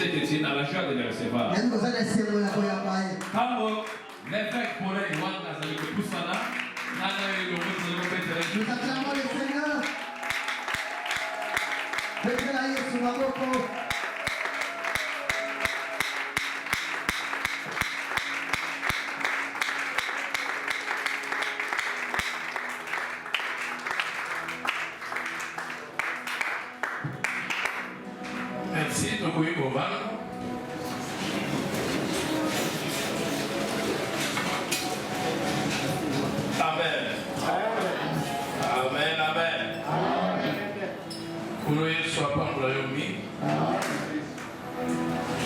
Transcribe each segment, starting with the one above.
sais que tu es dans la joie de les recevoir. Quand l'évêque pourrait y voir dans le Poussana, nous acclamons le Seigneur. Mettez-la sur ma boca. Merci, Tokoui Boval. Amen. Amen, amen. Couloyer soit pas pour la Yomi.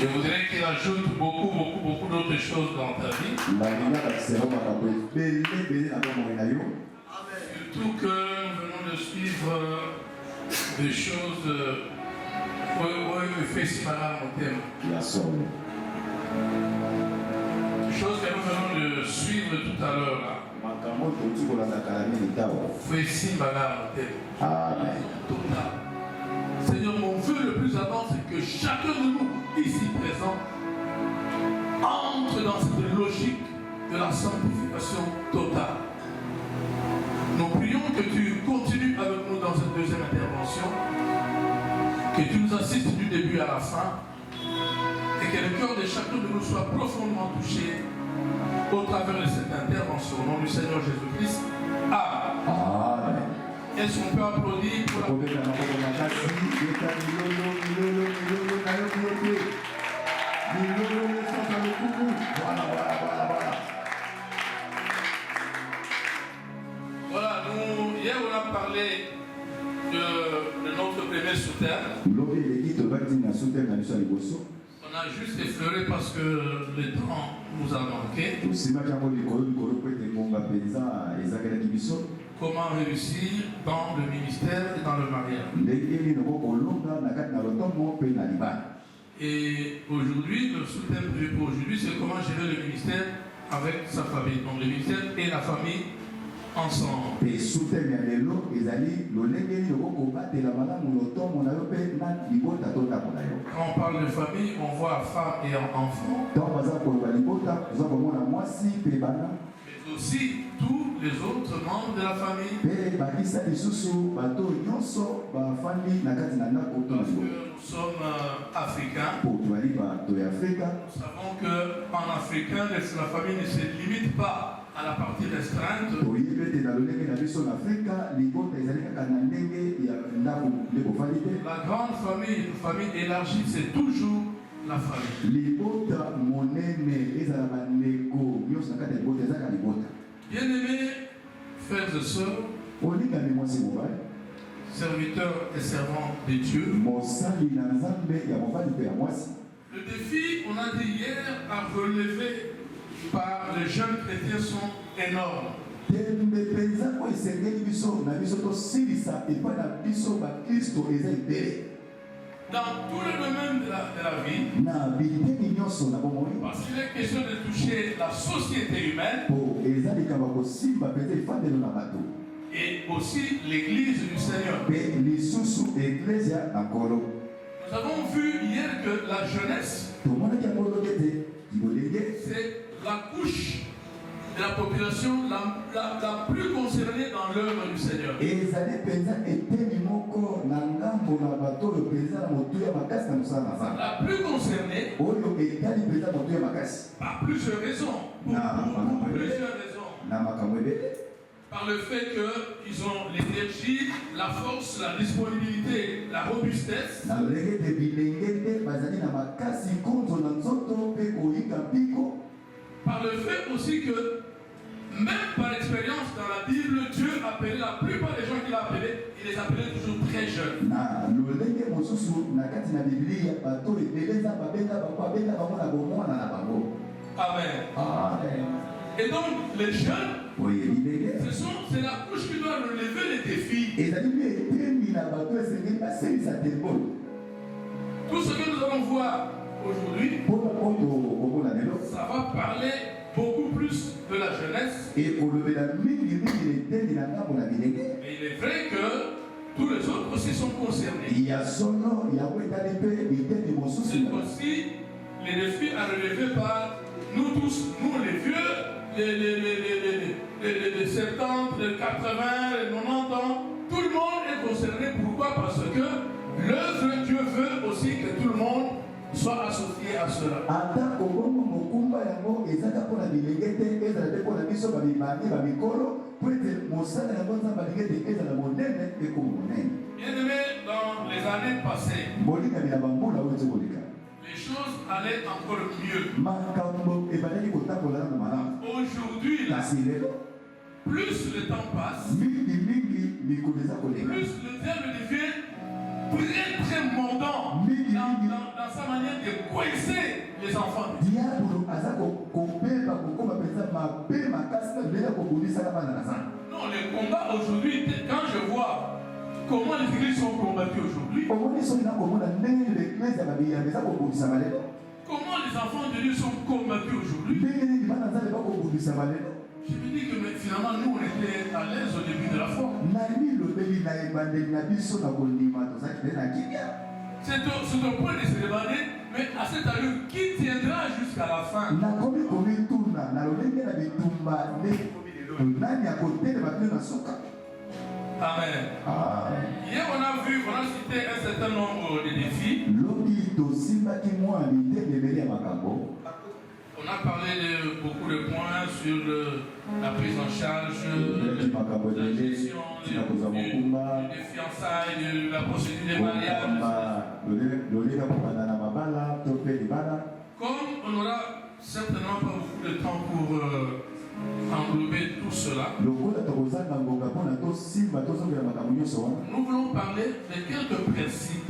Je voudrais qu'il ajoute beaucoup d'autres choses dans ta vie. Surtout que nous venons de suivre des choses. Chose que nous venons de suivre tout à l'heure là. Seigneur, mon vœu le plus ardent, c'est que chacun de nous, ici présent, entre dans cette logique de la sanctification totale. Nous prions que tu continues avec nous dans cette deuxième intervention, que tu nous assistes du début à la fin, et que le cœur de chacun de nous soit profondément touché au travers de cette intervention. Au nom du Seigneur Jésus-Christ. Amen. Est-ce qu'on peut applaudir pour la Voilà, nous, hier on a parlé de notre premier sous-terre. On a juste effleuré parce que le temps nous a manqué. Comment réussir dans le ministère et dans le mariage. Et aujourd'hui, le sous-thème prévu pour aujourd'hui, c'est comment gérer le ministère avec sa famille. Donc le ministère et la famille ensemble. Quand on parle de famille, on voit femme et enfant. Mais aussi tous les autres membres de la famille. Parce que nous sommes africains. Nous savons qu'en africain, la famille ne se limite pas à la partie restreinte. La grande famille, une famille élargie, c'est toujours la famille. Bien-aimés, frères et sœurs, serviteurs et servants de Dieu, le défi, on a dit hier, à relever par les jeunes chrétiens sont énormes. Dans tous les domaines de la vie, parce qu'il est question de toucher la société humaine et aussi l'église du Seigneur. Nous avons vu hier que la jeunesse, c'est la couche de la population la plus concernée dans l'œuvre du Seigneur. La plus concernée par plusieurs raisons. Pour plusieurs raisons. Par le fait qu'ils ont l'énergie, la force, la disponibilité, la robustesse. Par le fait aussi que, même par expérience dans la Bible, Dieu appelait la plupart des gens qu'il a appelés, il les appelait toujours très jeunes. Amen. Et donc, les jeunes, c'est la couche qui doit relever les défis. Tout ce que nous allons voir aujourd'hui, ça va parler beaucoup plus de la jeunesse. Mais il est vrai que tous les autres aussi sont concernés. Il y a solo, il y a C'est aussi les défis à relever par nous tous, nous les vieux, les 70, les 80, les 90 ans. Tout le monde est concerné. Pourquoi? Parce que l'œuvre de Dieu veut aussi que tout le monde soit associé à cela. Bien-aimé, dans les années passées, les choses allaient encore mieux. Aujourd'hui, là, plus le temps passe, plus le diable devient très mordant dans sa manière de coincer les enfants. Non, les combats aujourd'hui, quand je vois comment les églises sont combattues aujourd'hui, comment les enfants de Dieu sont combattus aujourd'hui, je me dis que finalement nous on était à l'aise au début de la foi. C'est au point de se demander, mais à cette allure, qui tiendra jusqu'à la fin? Amen. Hier on a cité un certain nombre de défis. On a parlé de beaucoup de points sur la prise en charge, la gestion des fiançailles, de la procédure des mariages. Comme on n'aura certainement pas beaucoup de temps pour englober tout cela, nous voulons parler de quelques principes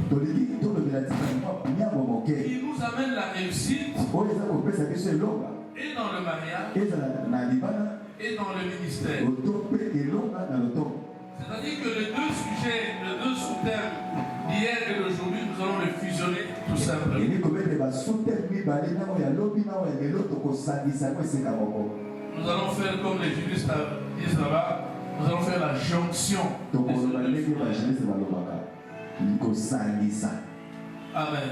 qui nous amènent la réussite et dans le mariage et dans le ministère. C'est-à-dire que les deux sujets, les deux sous-thèmes d'hier et d'aujourd'hui, nous allons les fusionner tout simplement. Nous allons faire comme les juristes disent là-bas, nous allons faire la jonction. Amen.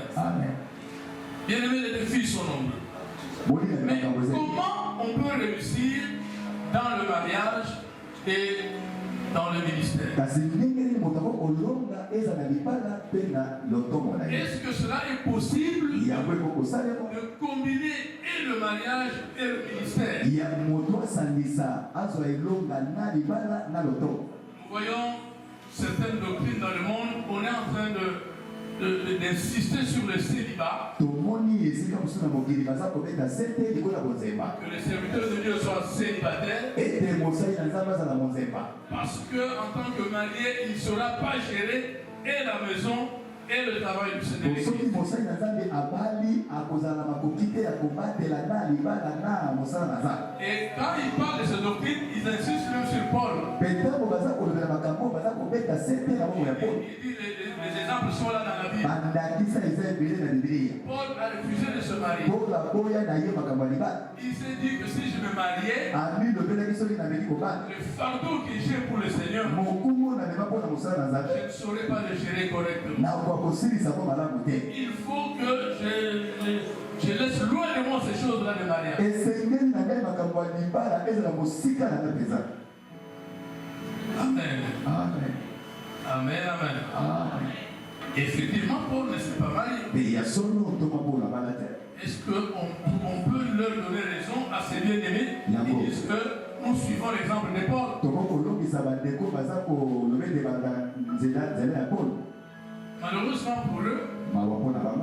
Bien-aimés, les défis sont nombreux. Mais comment on peut réussir dans le mariage et dans le ministère? Est-ce que cela est possible de combiner et le mariage et le ministère? Nous voyons certaines doctrines dans le monde, on est en train d'insister sur le célibat, que les serviteurs de Dieu soient célibataires, parce qu'en tant que marié, il ne saura pas gérer et la maison et le travail du Seigneur. Et quand ils parlent de cette doctrine, ils insistent même sur Paul. Il dit les exemples sont là dans la Bible. Paul a refusé de se marier. Il s'est dit que si je me mariais, le fardeau que j'ai pour le Seigneur, je ne saurais pas le gérer correctement. Il faut que je laisse loin de moi ces choses-là de mariage. Amen. Effectivement, Paul ne s'est pas marié. Est-ce qu'on peut leur donner raison à ces bien-aimés? Ils disent que nous suivons l'exemple de Paul. Malheureusement pour eux,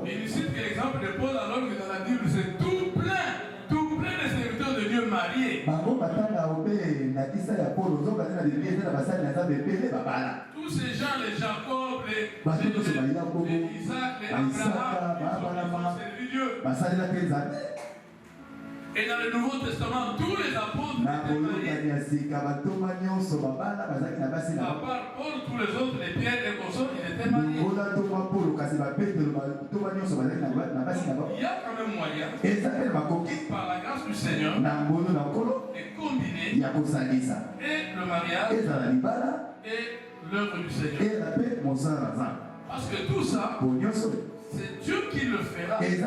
ils citent que l'exemple de Paul, alors que dans la Bible c'est tout plein de serviteurs de Dieu mariés. Tous ces gens, les Jacob, les Isaac, les Abraham, ils ont servi Dieu. Et dans le Nouveau Testament, tous les apôtres étaient mariés. À part Paul, tous les autres, les Pierre et consorts, ils étaient mariés. Il y a quand même moyen, par la grâce du Seigneur, de combiner et le mariage et l'œuvre du Seigneur. Et la paix, mon sang, Parce que tout ça, c'est Dieu qui le fera. Si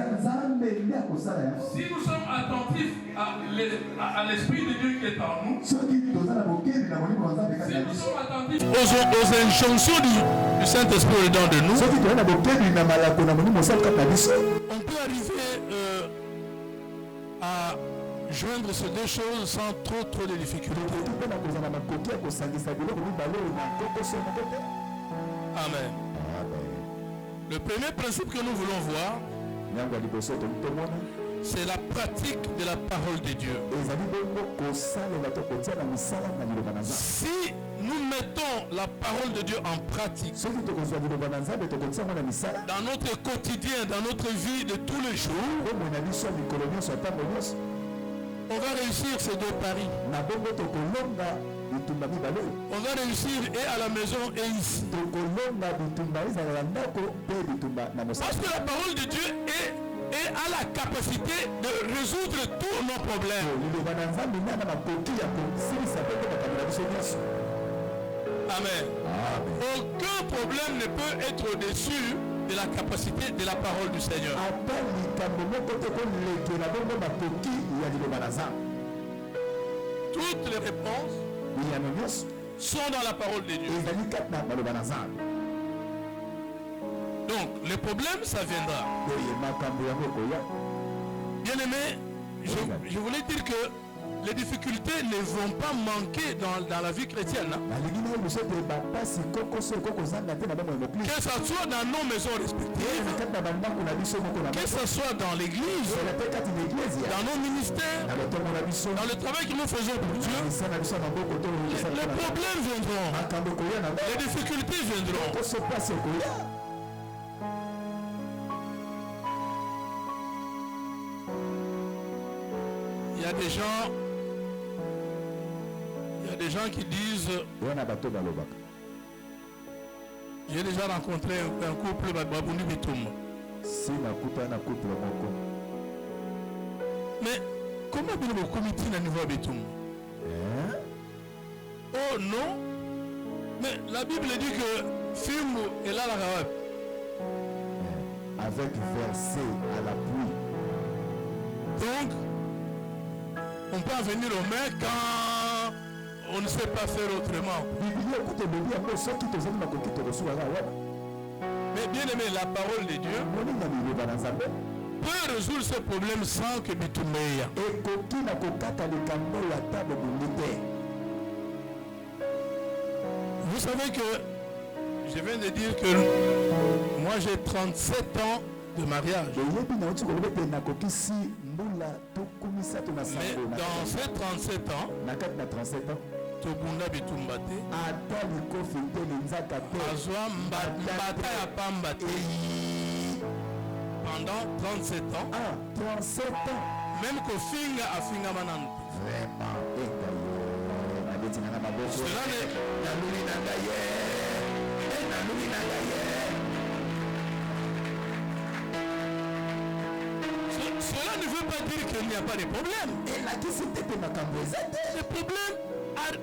nous sommes attentifs à l'Esprit de Dieu qui est en nous, si nous sommes attentifs aux injonctions du Saint-Esprit dedans de nous, on peut arriver à joindre ces deux choses sans trop de difficultés. Amen. Le premier principe que nous voulons voir, c'est la pratique de la parole de Dieu. Si nous mettons la parole de Dieu en pratique dans notre quotidien, dans notre vie de tous les jours, on va réussir ces deux paris. On va réussir et à la maison et ici. Parce que la parole de Dieu a la capacité de résoudre tous nos problèmes. Amen. Aucun problème ne peut être au-dessus de la capacité de la parole du Seigneur. Toutes les réponses sont dans la parole de Dieu. Donc, le problème, ça viendra. Bien aimé, je voulais dire que les difficultés ne vont pas manquer dans la vie chrétienne. Que ce soit dans nos maisons respectives, que ce soit dans l'église, dans nos ministères, dans le travail que nous faisons pour Dieu, les problèmes viendront, les difficultés viendront. Il y a des gens qui disent, j'ai déjà rencontré un couple Babouni Bitoum. Mais comment bien le comité à niveau Bitoum? Oh non, mais la Bible dit que film est là la Rahab. Avec verset à l'appui. Donc, on peut en venir aux mains quand on ne sait pas faire autrement. Mais bien aimé, la parole de Dieu peut résoudre ce problème sans que Bitoumeya. Vous savez que je viens de dire que moi j'ai 37 ans de mariage. Mais dans ces 37 ans, Tobunda Bitumbate, Azwa Mbata ya Pambate. Pendant 37 ans, 37 ans, même que Finga a Finga Manante. Vraiment, cela ne veut pas dire qu'il n'y a pas de problème. Les problèmes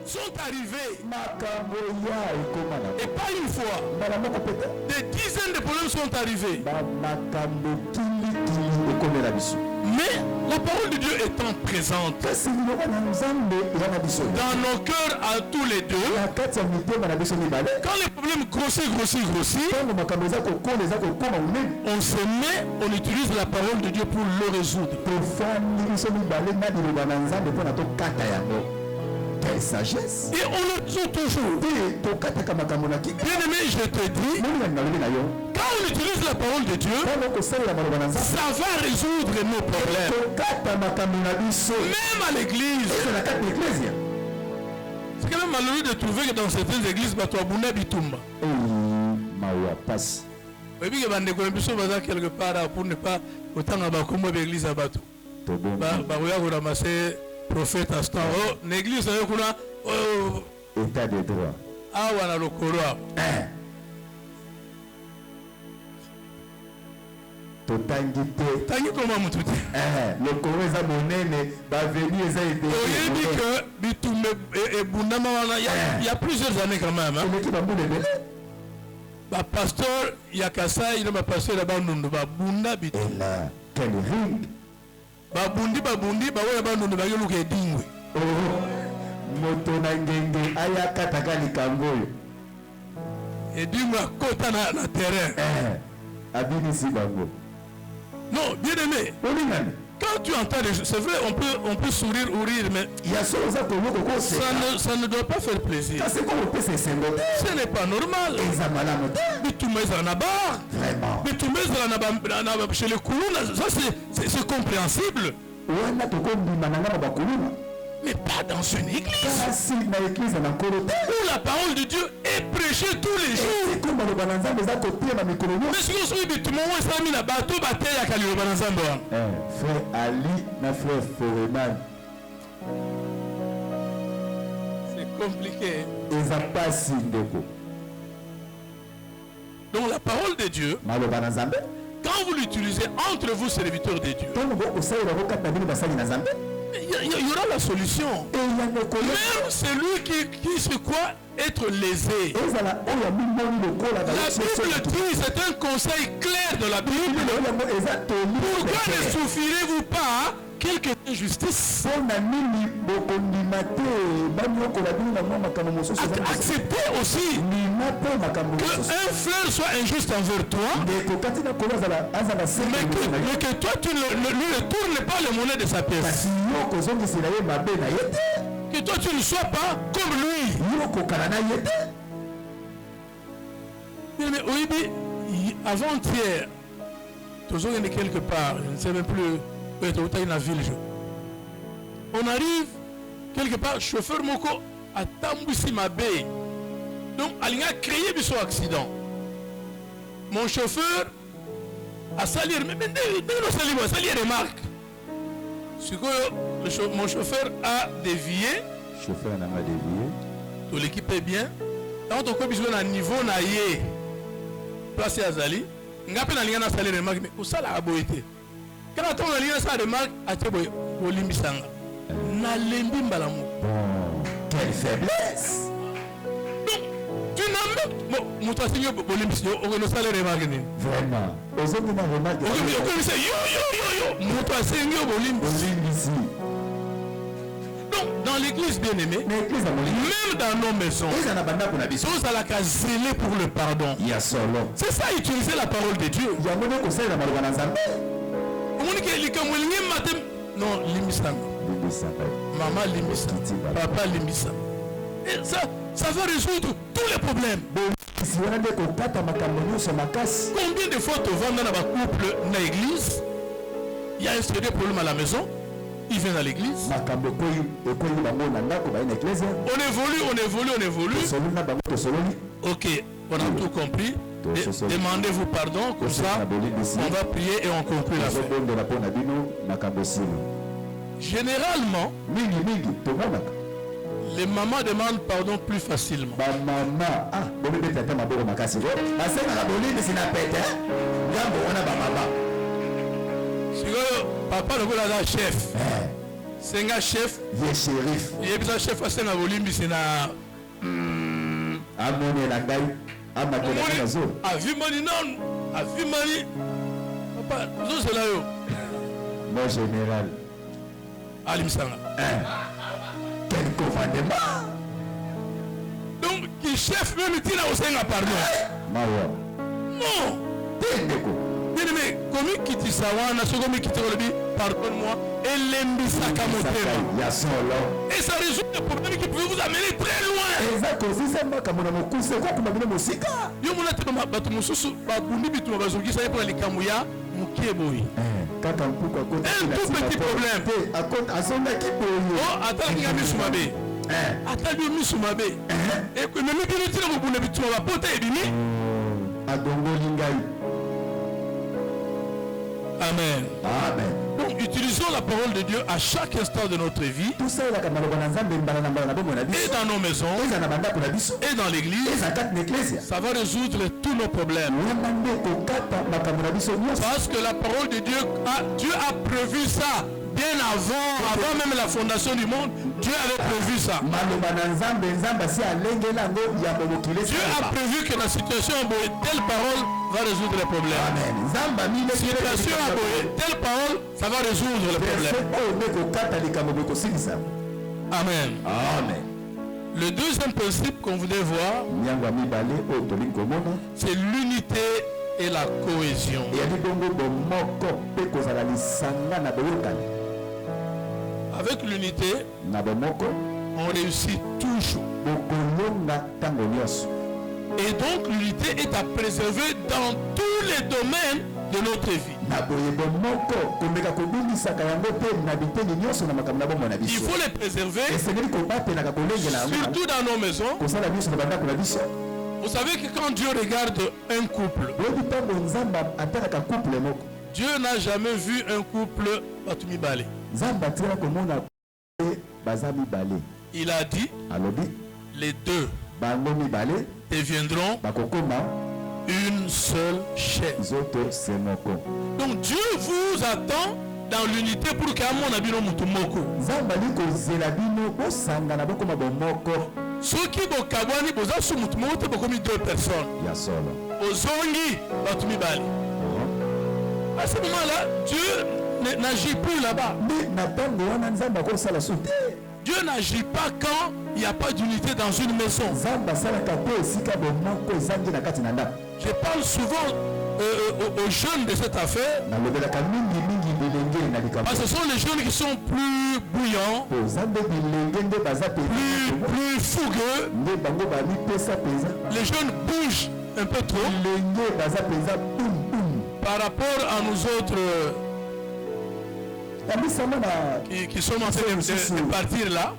sont arrivés. Et pas une fois. Des dizaines de problèmes sont arrivés. Mais la parole de Dieu étant présente dans nos cœurs à tous les deux, quand les problèmes grossissent, on se met, on utilise la parole de Dieu pour le résoudre. Quelle sagesse. Et on le dit toujours. Bien aimé, je te dis, quand on utilise la parole de Dieu, ça va résoudre nos problèmes. Même à l'église. C'est quand même malheureux de trouver que dans certaines églises, Batoabuna Bitumba. Oui, mais il y a quelque part pour ne pas autant à l'église à Batou. Prophète Astan, l'église état de droit. Ah, voilà le Coran. totangi te. Tangi comment mon tout. Le Corée eza monene, ba venu eza été. Il dit que bitumbe et bundama il y a plusieurs années quand même. On est qui va bouler belé. Ba pasteur Yakasa, il ba pasteur là-bas nous ba bunda bit. Et là, quel ring. Ba bundi ba ouais ba nous ba yolu ke dingwe. Oh, moto na ngenge ayakataka likambo. Et dingwe kota na terrain. Abinisi bango. Non, bien aimé. Quand tu entends des choses, c'est vrai, on peut sourire ou rire, mais ça ne doit pas faire plaisir. Ce n'est pas normal. Chez les Koulouna, ça c'est compréhensible. Mais pas dans une église où la parole de Dieu est prêchée tous les jours. Mais si vous savez, tout le monde est mis la bateau, frère Ali, ma frère Foreman. C'est compliqué. Donc la parole de Dieu, quand vous l'utilisez entre vous, serviteurs de Dieu, il y aura la solution. Même celui qui se croit être lésé. La Bible dit, c'est un conseil clair de la Bible. Pourquoi ne souffrirez-vous pas quelque injustice? Acceptez aussi qu'un frère soit injuste envers toi, mais que toi tu ne lui retournes pas les monnaies de sa pièce. Que toi tu ne sois pas comme lui. Mais oui, avant-hier, toujours il est quelque part, je ne sais même plus. On arrive quelque part, chauffeur Moko a tambousi ma baie. Donc, il a créé son accident. Mon chauffeur a sali, remarque. Mon chauffeur a dévié. Chauffeur n'a pas dévié. Tout l'équipe est bien. Quand on a un niveau naïe, placé à Zali, on a pas sali remarque, mais où ça l'a aboité. Quand on a lié sa remarque, à Tcheboy, au Limbisanga. Na lembi mbalamu. Quelle faiblesse! Donc, tu n'as même. Bon, mon toi, c'est au Limbisanga, on ne sait les remarques. Vraiment. Aux autres, on a remarqué. On dit, yo. Mon toi, c'est au Limbisanga. Donc, dans l'église bien-aimée, même dans nos maisons, nous allons zéler pour le pardon. C'est ça, utiliser la parole de Dieu. Non, Limbisanga. Maman Limbisanga. Papa Limbisanga. Et ça va résoudre tous les problèmes. Combien de fois tu vas dans un couple dans l'église? Il y a un sérieux problème à la maison. Il vient dans l'église. On évolue. Ok, on a tout compris. Demandez-vous pardon, comme ça, on va prier et on conclut la fête. Généralement, les mamans demandent pardon plus facilement. Papa ne veut pas chef. C'est un chef. Il est shérif. Il est un chef. C'est un volume. C'est un. Papa, nous c'est là. Mon général. Alim Sanga. Quel commandement. Donc, qui chef même il a aussi un pardon. Non. Bien aimé, comme qui dit ça, pardonne-moi, et l'embissaka motema. Et ça résout des problèmes qui peuvent vous amener très loin. Un tout petit problème. Oh, attends, il y a mis sous ma baie. Attends, il y a mis sous ma baie. Et que même si tu as mis sous ma baie, Amen. Amen. Donc utilisons la parole de Dieu à chaque instant de notre vie. Et dans nos maisons. Et dans l'église. Ça va résoudre tous nos problèmes. Parce que la parole de Dieu a prévu ça bien avant même la fondation du monde. Dieu avait prévu ça. Dieu a prévu que la situation aboyée, telle parole va résoudre les problèmes. La situation aboyée, telle parole, ça va résoudre les problèmes. Amen. Amen. Le deuxième principe qu'on voulait voir, c'est l'unité et la cohésion. Avec l'unité, on réussit toujours. Et donc l'unité est à préserver dans tous les domaines de notre vie. Il faut les préserver, surtout dans nos maisons. Vous savez que quand Dieu regarde un couple, Dieu n'a jamais vu un couple batumibale. Il a dit, les deux deviendront une seule chair. Donc Dieu vous attend dans l'unité pour qu'à mon abino mutumoko. Ceux qui vont kabwani boza sous mutumoko te bokomi deux personnes. Ozongi batumibale. À ce moment-là, Dieu n'agit plus là-bas. Dieu n'agit pas quand il n'y a pas d'unité dans une maison. Je parle souvent aux jeunes de cette affaire. Parce que ce sont les jeunes qui sont plus bouillants, plus fougueux. Les jeunes bougent un peu trop par rapport à nous autres qui sommes en train de partir là.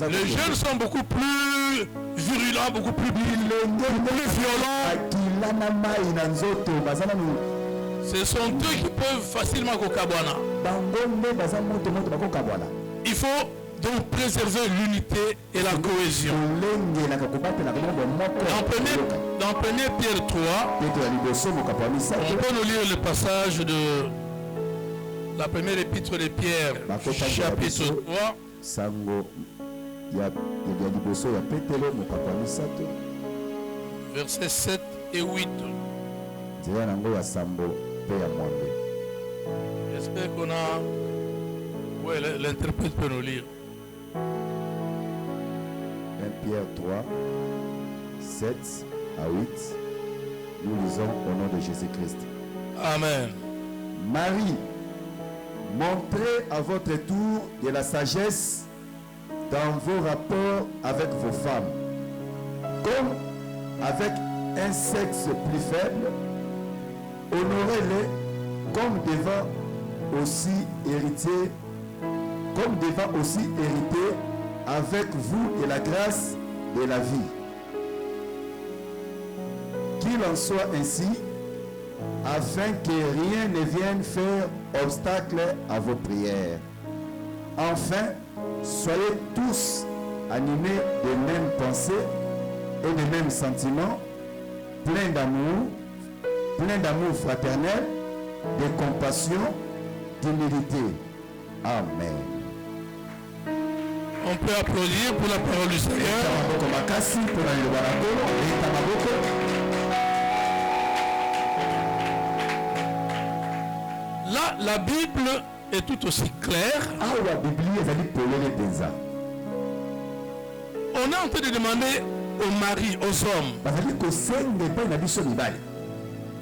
Les jeunes sont beaucoup plus virulents, beaucoup plus violents. Ce sont eux qui peuvent facilement kokabwana. Il faut donc préserver l'unité et la cohésion. Dans 1 Pierre 3, on peut nous lire le passage de la première épître de Pierre, chapitre 3. Versets 7 et 8. J'espère qu'on a... Oui, l'interprète peut nous lire. 1 Pierre 3, 7 à 8. Nous lisons au nom de Jésus-Christ. Amen. Marie, montrez à votre tour de la sagesse dans vos rapports avec vos femmes, comme avec un sexe plus faible. Honorez-les comme devant aussi hériter avec vous de la grâce de la vie. Qu'il en soit ainsi, afin que rien ne vienne faire obstacle à vos prières. Enfin, soyez tous animés des mêmes pensées et des mêmes sentiments, pleins d'amour fraternel, de compassion, d'humilité. Amen. On peut applaudir pour la parole du Seigneur. Là, la Bible est tout aussi claire. On est en train de demander aux maris, aux hommes.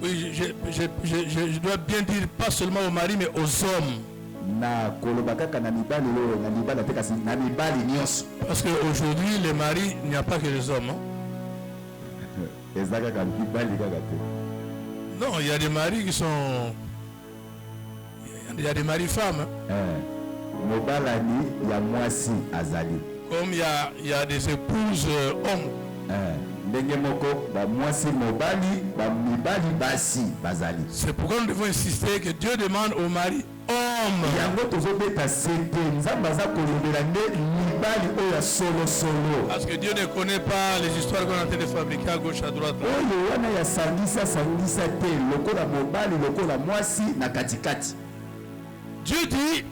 Oui, je dois bien dire pas seulement aux maris, mais aux hommes. Parce qu'aujourd'hui, les maris, il n'y a pas que les hommes. Hein? Non, il y a des maris qui sont... Il y a des maris femmes. Hein? Comme il y a des épouses hommes. ndenge moko bamwasi mobali bamibali basi bazali. C'est pourquoi nous devons insister que Dieu demande au mari homme. yango tozobeta sete nzambe aza kolobela nde mibali oyo ya solosolo. Parce que Dieu ne connaît pas les histoires qu'on est en train de fabriquer à gauche, à droite. oyo wana ya sangisa te lokola mobali lokola mwasi na katikati. Dieu dit,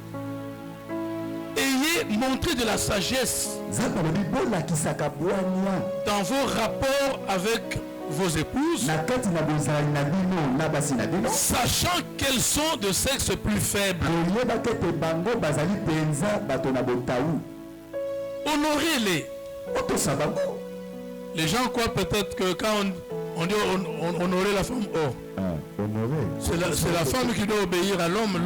ayez montré de la sagesse nzambe alobi bolakisaka bwania dans vos rapports avec vos épouses, na kati na bozali na bino na basi na bino, sachant qu'elles sont de sexe plus faible. koyebaka ete bango bazali penza bato na botawu. Honorez-les. otosa bango. Les gens croient peut-être que quand on dit honorer la femme, oh, honoré. c'est la femme qui doit obéir à l'homme,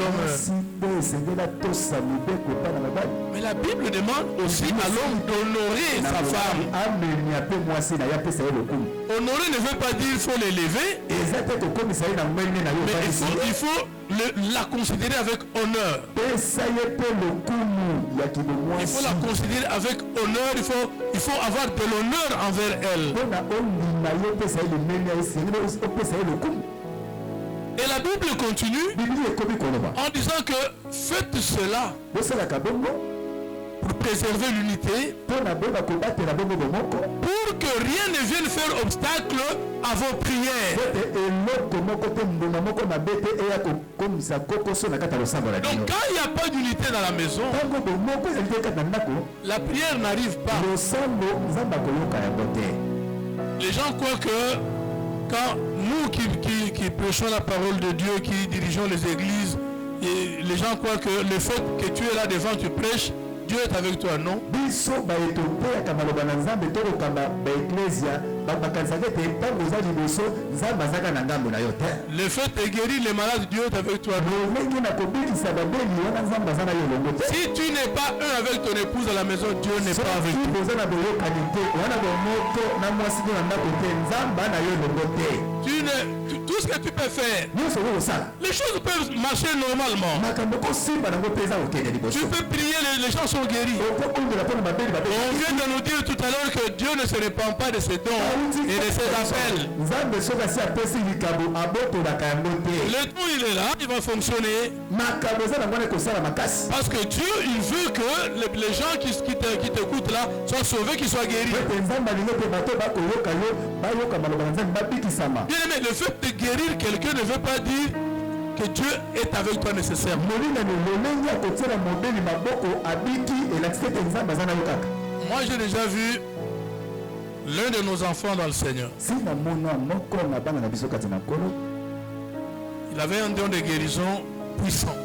mais la Bible demande aussi à l'homme d'honorer sa femme. Honorer ne veut pas dire qu'il faut l'élever, mais il faut la considérer avec honneur. Il faut la considérer avec honneur, il faut avoir de l'honneur envers elle. Et la Bible continue en disant que faites cela pour préserver l'unité, pour que rien ne vienne faire obstacle à vos prières. Donc quand il n'y a pas d'unité dans la maison, la prière n'arrive pas. Les gens croient que quand nous qui prêchons la parole de Dieu, qui dirigeons les églises, et les gens croient que le fait que tu es là devant, tu prêches, Dieu est avec toi, non? Le fait de guérir les malades, Dieu est avec toi, non? Si tu n'es pas un avec ton épouse à la maison, Dieu n'est pas avec toi. Tout ce que tu peux faire, les choses peuvent marcher normalement. Tu peux prier, les gens sont guéris. On vient de nous dire tout à l'heure que Dieu ne se répand pas de ses dons et de ses appels. Le don il est là, il va fonctionner. Parce que Dieu il veut que les gens qui t'écoutent là soient sauvés, qu'ils soient guéris. Bien aimé, le fait de guérir quelqu'un ne veut pas dire que Dieu est avec toi nécessairement. Moi j'ai déjà vu l'un de nos enfants dans le Seigneur. Il avait un don de guérison puissant.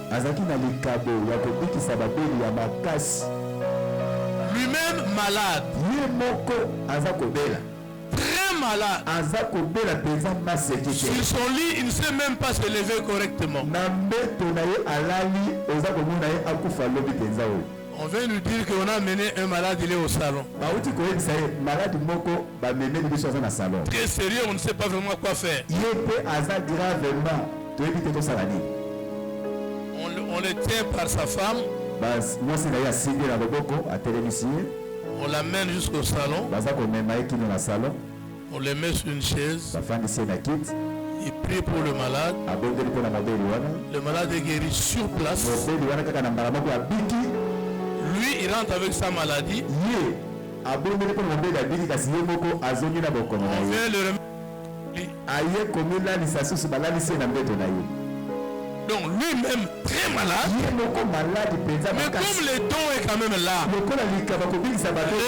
Lui-même malade. Très malade. Sur son lit, il ne sait même pas se lever correctement. On vient nous dire qu'on a amené un malade, il est au salon. Très sérieux, on ne sait pas vraiment quoi faire. On le tient par sa femme. On l'amène jusqu'au salon. On le met sur une chaise. Il prie pour le malade. Le malade est guéri sur place. Lui, il rentre avec sa maladie. On vient le remettre. Donc lui-même très malade. Mais comme le don est quand même là, le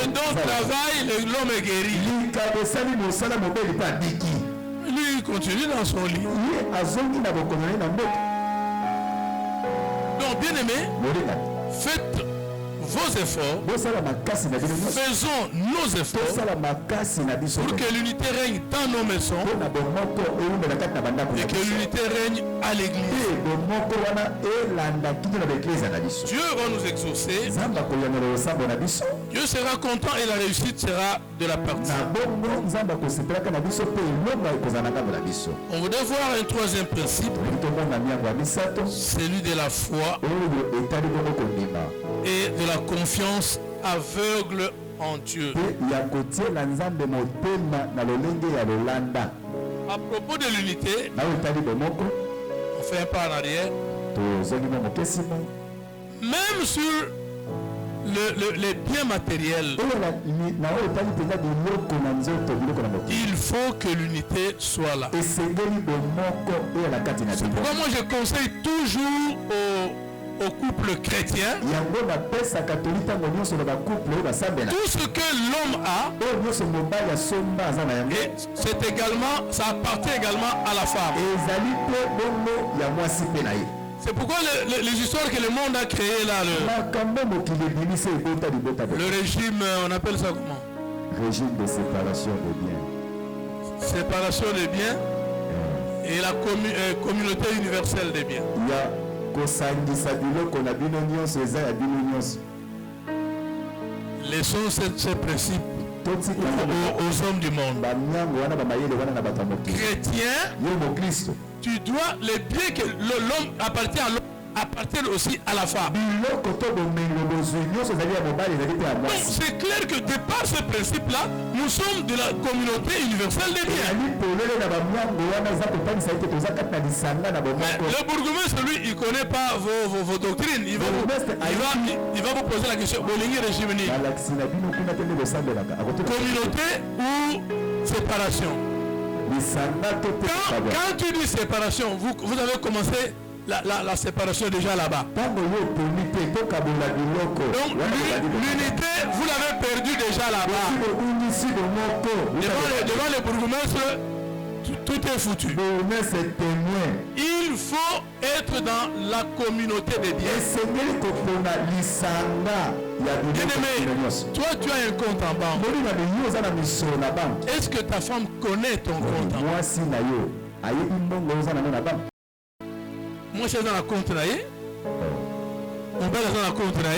don travaille, l'homme est guéri. Lui il continue dans son lit. Donc bien aimé, faites vos efforts, faisons nos efforts pour que l'unité règne dans nos maisons et que l'unité règne à l'église. Dieu va nous exaucer. Dieu sera content et la réussite sera de la partie. On voudrait voir un troisième principe, celui de la foi et de la confiance aveugle en Dieu. À propos de l'unité, on fait un pas en arrière. Même sur les biens matériels, il faut que l'unité soit là. C'est pourquoi moi je conseille toujours aux couples chrétiens, tout ce que l'homme a, c'est également, ça appartient également à la femme. C'est pourquoi les histoires que le monde a créées là, le régime, on appelle ça comment? Régime de séparation des biens. Séparation des biens et la communauté universelle des biens. Laissons ces principes aux hommes du monde. Chrétien, tu dois, les biens que l'homme appartient à l'homme appartiennent aussi à la femme. Donc c'est clair que de par ce principe-là, nous sommes de la communauté universelle des biens. Mais le bourgmestre, lui, il ne connaît pas vos doctrines. Il va vous poser la question. Communauté ou séparation? Quand tu dis séparation, vous avez commencé la séparation déjà là-bas. Donc l'unité, vous l'avez perdue déjà là-bas. Devant le bourgmestre, tout est foutu. Il faut être dans la communauté des biens. Bien-aimé, toi tu as un compte en banque. Est-ce que ta femme connaît ton compte en banque? Moi je suis dans la compte là. Mon père est dans la compte là.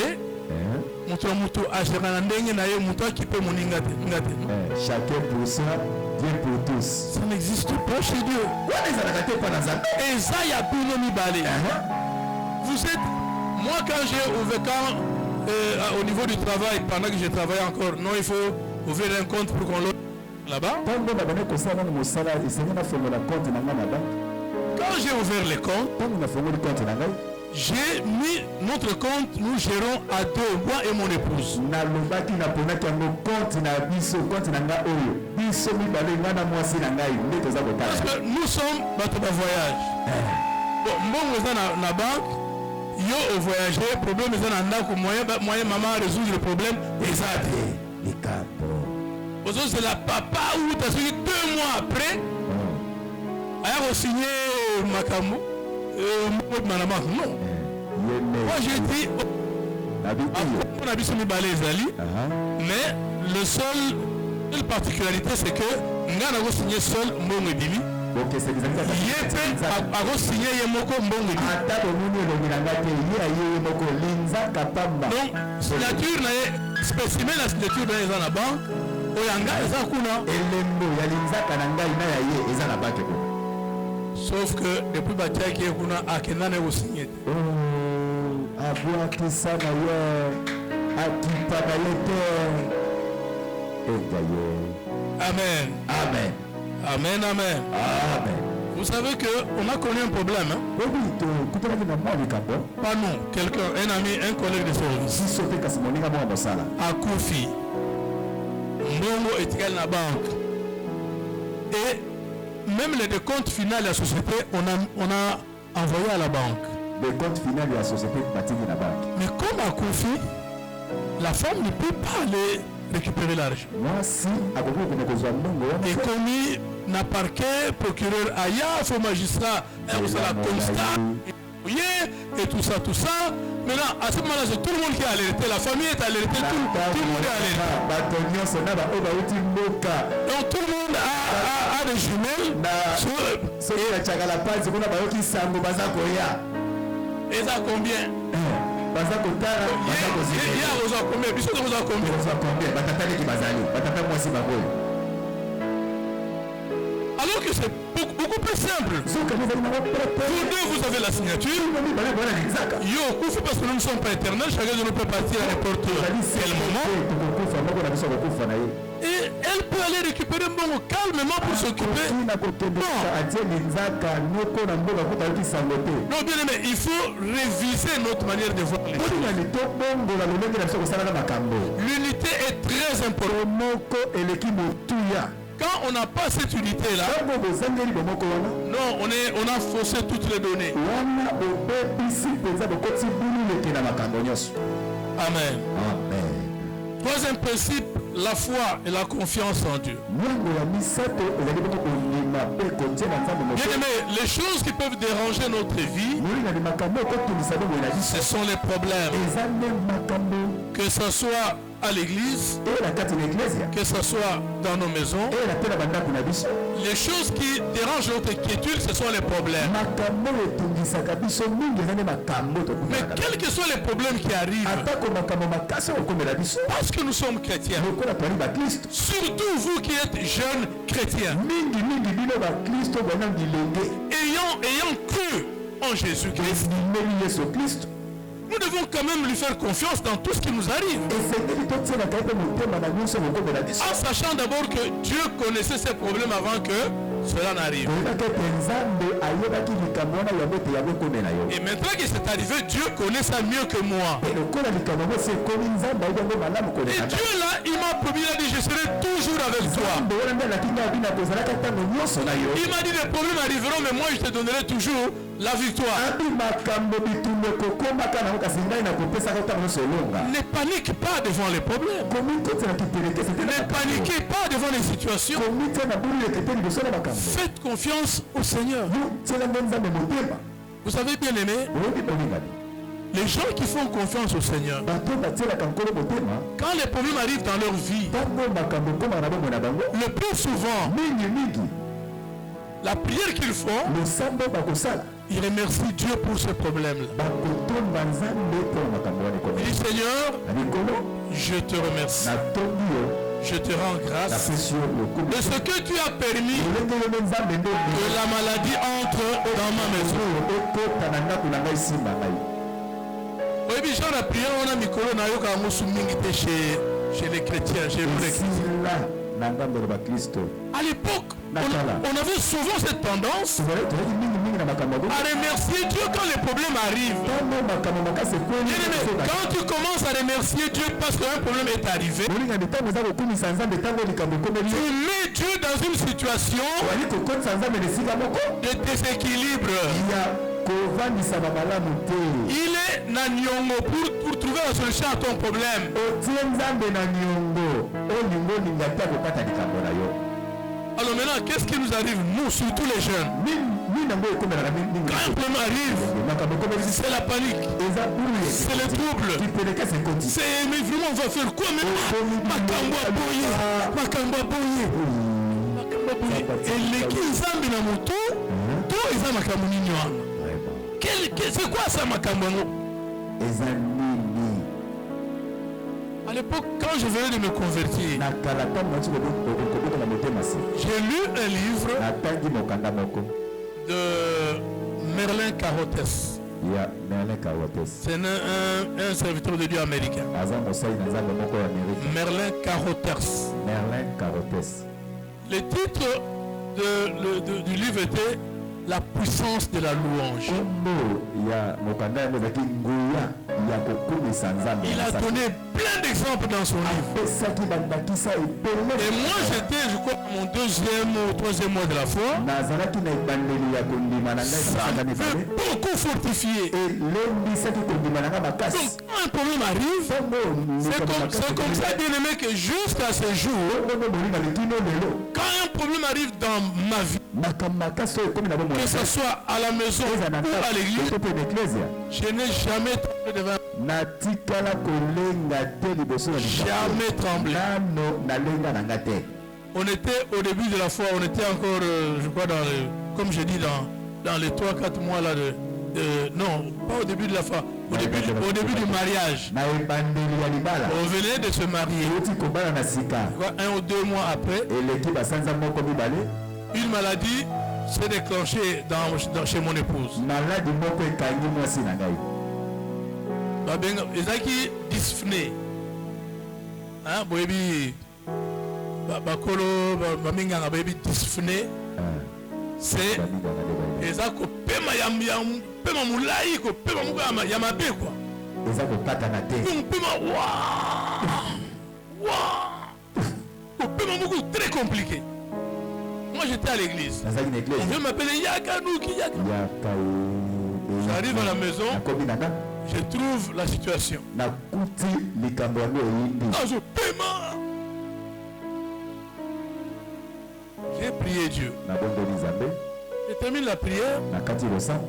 Chacun pour soi, Dieu pour tous. Ça n'existe pas chez Dieu. Et ça, il y a plus de balai. Vous êtes, moi quand j'ai ouvert, au niveau du travail, pendant que j'ai travaillé encore, non, il faut ouvrir un compte pour qu'on l'ouvre là-bas. Quand j'ai ouvert le compte, j'ai mis notre compte, nous gérons à deux, moi et mon épouse. Parce que nous sommes dans le voyage. Bon, nous sommes dans la banque, yo au voyager, problème est dans la moyen maman résoudre le problème, et ça c'est la papa ou tu as signé 2 mois après, elle a signé Makamou. Non. Moi j'ai dit on a vu ce mais le seul particularité c'est que nous avons signé seul Mbongo Bimi. Donc signature spécimen la signature dans la banque oyanga eza kuna elembo ya linzaka na ngai na yaye eza na banque. Sauf que depuis Batia qui est kuna akena ne signé. Abouakisana ye akipaka yete. Amen. Amen. Amen, amen. Amen. Vous savez qu'on a connu un problème. Hein? Pas nous, quelqu'un, un ami, un collègue de service. À Koufi. Mbongo est égal à la banque. Et même les décomptes finaux de la société, on a envoyé à la banque. Les comptes finaux de la société bâtis à la banque. Mais comme à Koufi, la femme ne peut pas aller récupérer l'argent. Et commis n'a parquet, procureur Aya, faux magistrat, la constat, et tout ça. Maintenant, à ce moment-là, c'est tout le monde qui est alerté, la famille est alertée, tout le monde est alerté. Donc tout le monde a des jumelles. Et ça combien? Alors que c'est beaucoup plus simple. Vous deux, vous avez la signature. Yo, parce que nous ne sommes pas éternels, chacun de nous peut partir à n'importe quel moment. Et elle peut aller récupérer bon calmement pour s'occuper. Non, bien aimé, il faut réviser notre manière de voir les choses. L'unité est très importante. Quand on n'a pas cette unité-là, non, on a faussé toutes les données. Amen. Troisième principe, la foi et la confiance en Dieu. Bien aimé, les choses qui peuvent déranger notre vie, ce sont les problèmes. Que ce soit à l'église, que ce soit dans nos maisons, les choses qui dérangent notre quiétude, ce sont les problèmes. Mais quels que soient les problèmes qui arrivent, parce que nous sommes chrétiens, surtout vous qui êtes jeunes chrétiens, ayant cru en Jésus-Christ, nous devons quand même lui faire confiance dans tout ce qui nous arrive. En sachant d'abord que Dieu connaissait ces problèmes avant que cela n'arrive. Et maintenant que c'est arrivé, Dieu connaît ça mieux que moi. Et Dieu là, il m'a promis, il a dit, je serai toujours avec toi. Il m'a dit, les problèmes arriveront, mais moi je te donnerai toujours la victoire. Ne panique pas devant les problèmes. Ne paniquez pas devant les situations. Faites confiance au Seigneur. Vous savez, bien aimé, les gens qui font confiance au Seigneur, quand les problèmes arrivent dans leur vie, le plus souvent, la prière qu'ils font, ils remercient Dieu pour ce problème-là. Il dit, Seigneur, je te remercie. Je te rends grâce de ce que tu as permis que la maladie entre dans ma maison. Oui, mais genre la prière, on a mis chez les chrétiens, chez nous les chrétiens. À l'époque, on avait souvent cette tendance à remercier Dieu quand les problèmes arrivent. Quand tu commences à remercier Dieu parce qu'un problème est arrivé, tu mets Dieu dans une situation de déséquilibre. Il est Nanyongo pour trouver la solution à ton problème. Alors maintenant, qu'est-ce qui nous arrive, nous, surtout les jeunes? Quand un problème arrive, c'est la panique, c'est le trouble. C'est, mais vraiment, on va faire quoi même? Et les Kizambi na moto, toi, ils ont makamuni noir. C'est quoi ça, makamuni? À l'époque, quand je venais de me convertir, j'ai lu un livre de Merlin Carothès. C'est un serviteur de Dieu américain. Merlin Carothès. Le titre du livre était La puissance de la louange. Il a donné plein d'exemples dans son livre. Et moi j'étais, je crois, mon deuxième ou troisième mois de la foi. Ça m'a beaucoup fortifié. Donc quand un problème arrive, c'est comme ça, bien aimé, que jusqu'à ce jour, quand un problème arrive dans ma vie, que ce soit à la maison ou à l'église, je n'ai jamais tombé devant. Jamais tremblé. On était au début de la foi, on était encore, je crois, comme je dis, dans les 3-4 mois là non, pas au début de la foi, au début du mariage. On venait de se marier. 1 ou 2 mois après, une maladie s'est déclenchée chez mon épouse. Ezaki dyspnée. hein, boyebi bakolo baminganga boyebi dyspnée, c'est eza kopema ya pema mulai kopema mukama ya mabe quoi. eza kokatana te Kopema kopema muku très compliqué. Moi j'étais à l'église. nazalaki na On église vient m'appeler Yakanuki Yaka. J'arrive à la maison, nakomi nanga je trouve la situation. nakuti likambo yango eyindi Ah, je paiement. J'ai prié Dieu. nabondeli nzambe Je termine la prière. nakati losambo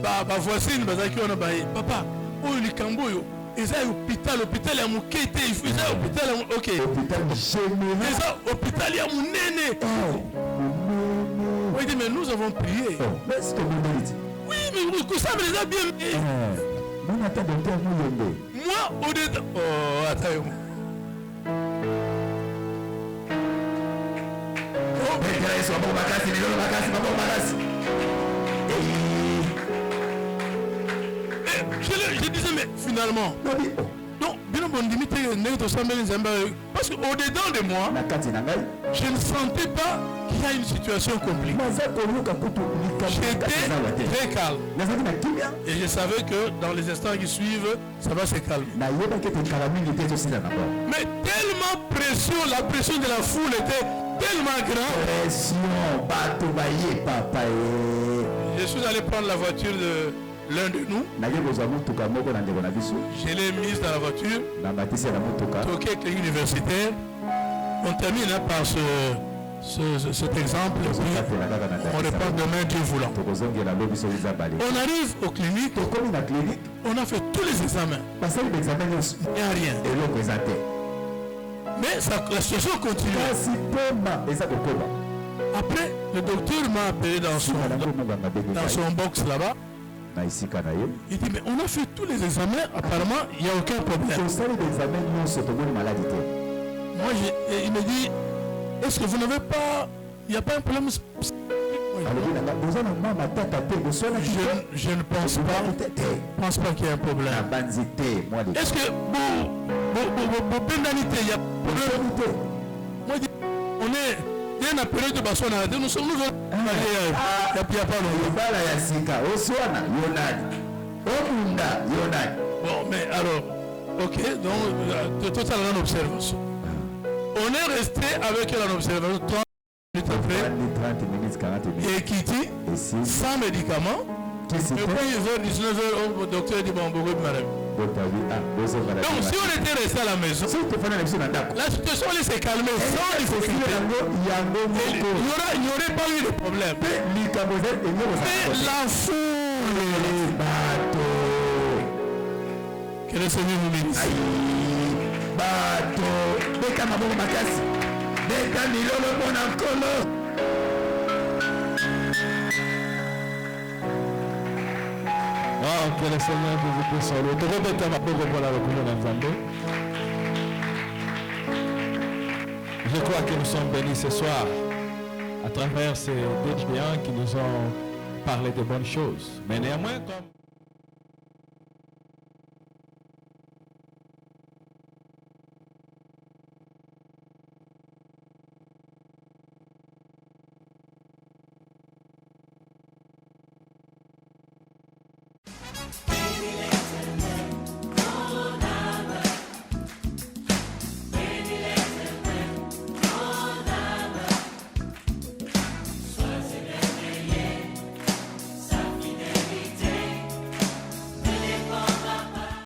Ba voisine bazaki wana ba papa oyo likambo oyo eza hôpital ya moke te eza hôpital ya OK. hôpital général Eza hôpital ya munene. Oui, mais nous avons prié. mais c'est tomondeli ti Oui, mais ça me les a bien. mona ata docteur muyembe Moi au dedans. Oh, attends. betela yesu maboko makasi milolo makasi maboko makasi Je disais, mais finalement, lobi non, bien bon limite, parce qu'au-dedans de moi, na kati na ngai je ne sentais pas qu'il y a une situation compliquée. naza koyoka kutu likambo J'étais ezala te très calme. nazalaki na kimia Et je savais que dans les instants qui suivent, ça va se calmer. nayebaki ete kala mingi te tosila na bo Mais tellement pression, la pression de la foule était tellement grande. pression bato baye papa e Je suis allé prendre la voiture de l'un de nous. naye kozwa motuka moko na ndeko na biso Je l'ai mise dans la voiture. na matisi ya na motuka Toqué avec les universitaires. On termine par cet exemple. Puis tozokatela kaka na on reprend demain, Dieu voulant. tokozongela lobi soki eza bale On arrive aux cliniques, tokomi na clinique on a fait tous les examens. basali baexamen nyonso Il n'y a rien. eloko eza te Mais la situation continue. kasi pema eza kokoma Après, le docteur m'a appelé dans nsima nango monganga bengi son box là-bas. na esika na ye Il dit, mais on a fait tous les examens, apparemment, il n'y a aucun problème. tosali baexamen nyonso tomoni maladi te Moi, et il me dit, est-ce que vous n'avez pas, il n'y a pas un problème alobi nanga boza na mwa matata te boswanaki je ne pense pas qu'il y ait un na problème. banzi te mwa de Est-ce que vous pénalité, il y a problème? boswani te Moi, je dis, on est, il y a une période de basson à la nous sommes, nous allons aller, il n'y a pas longtemps. libala ya sika oswana yo nani omunda yo nani Bon, mais alors, ok, donc, total en observation. On est resté avec elle en observation 30 minutes après, 30 minutes 40 minutes et qui dit, esi sans médicaments. kisi Et te puis, vers 19h, le docteur dit, bon, beaucoup de malade. botabi bozongala Donc, si on était resté à la maison, soki tofanda na biso na ndako la situation allait se calmer sans difficulté. yango Et moko il n'y aurait pas eu de problème. mpe likambo eza enyoko Mais la foule, bato que le Seigneur nous bénisse. bato beta maboko makasi beta milolo mpona nkolo Oh, que le Seigneur vous puisse sauver. De répéter ma propre pour la recommandation. Je crois que nous sommes bénis ce soir à travers ces deux géants qui nous ont parlé de bonnes choses. Mais néanmoins, comme